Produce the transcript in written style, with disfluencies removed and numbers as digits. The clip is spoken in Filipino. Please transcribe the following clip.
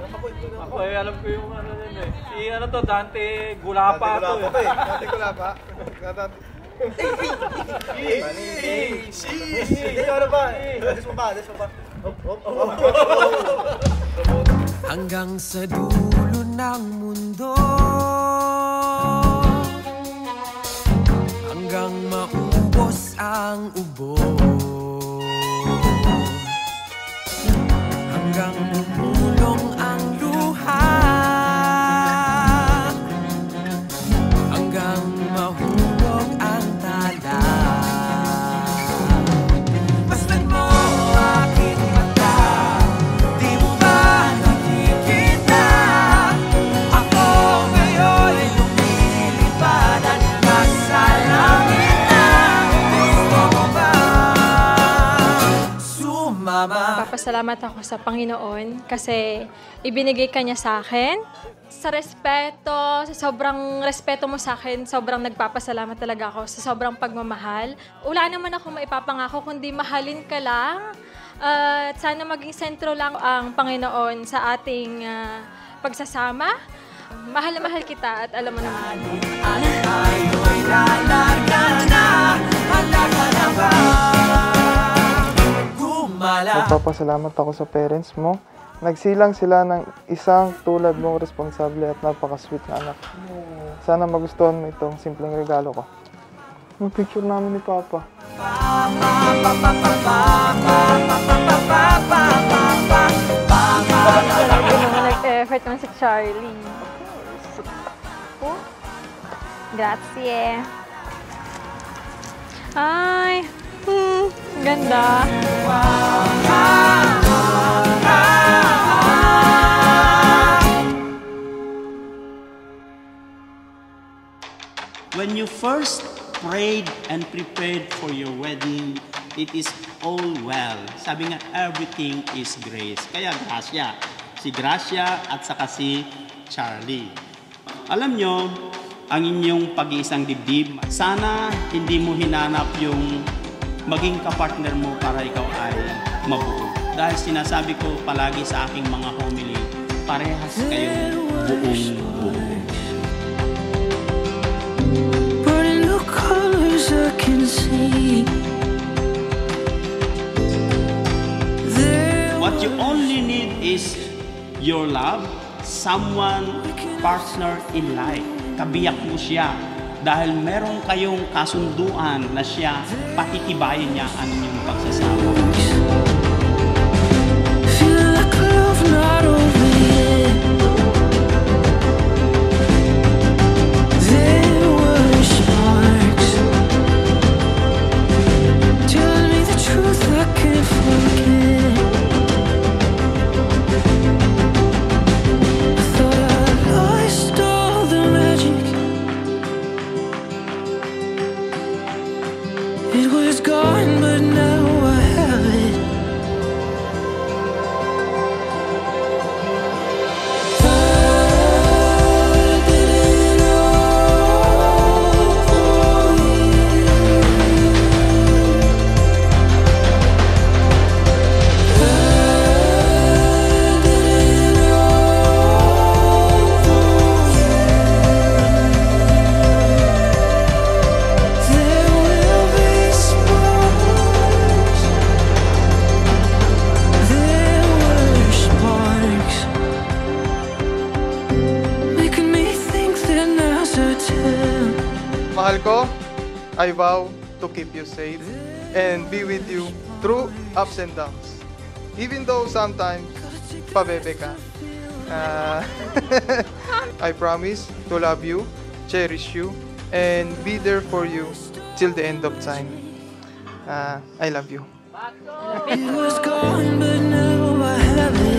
Ako alam ko yung ano yun eh. Si ano to, Dante Gulapa to eh. Dante Gulapa. Ano ba? Alis mo ba? Hanggang sa dulo ng mundo, hanggang maubos ang ubo, hanggang bumulong ang luha, hanggang mahulog ang tala. Basta't mo aking mata, di mo ba nakikita? Ako ngayon ay lumilipad at nasa langit na. Gusto mo ba sumama? Papasalamat ako sa Panginoon kasi ibinigay ka niya sa akin. Sa respeto, sa sobrang respeto mo sa akin, sobrang nagpapasalamat talaga ako sa sobrang pagmamahal. Wala naman ako maipapangako kundi mahalin ka lang. At sana maging sentro lang ang Panginoon sa ating pagsasama. Mahal na mahal kita at alam mo naman. At tayo'y lalaga na, halaga na ba? Nagpapasalamat ako sa parents mo. Nagsilang sila ng isang tulad mong responsable at napaka-sweet na anak. Sana magustuhan mo itong simpleng regalo ko. Yung picture namin ni Papa. Nag-effort naman si Charlie. Grazie. Ay, ganda. When you first prayed and prepared for your wedding, it is all well. Sabi nga, everything is grace. Kaya Gracia. Si Gracia at saka si Charlie. Alam nyo, ang inyong pag-iisang dibdib, sana hindi mo hinanap yung maging kapartner mo para ikaw ay mabuo. Dahil sinasabi ko palagi sa aking mga homily, parehas kayong buong-buo. I can see. What you only need is your love, someone, partner in life. Kabiyak mo siya dahil meron kayong kasunduan na siya, patitibayin niya ang inyong pagsasama. Feel like love not over yet. There were sparks. Tell me the truth, I can't forget. I thought I lost all the magic. It was gone, but now I have it. Mahal ko, I vow to keep you safe and be with you through ups and downs. Even though sometimes pabebe ka. I promise to love you, cherish you, and be there for you till the end of time. I love you. It was gone, but now I have it.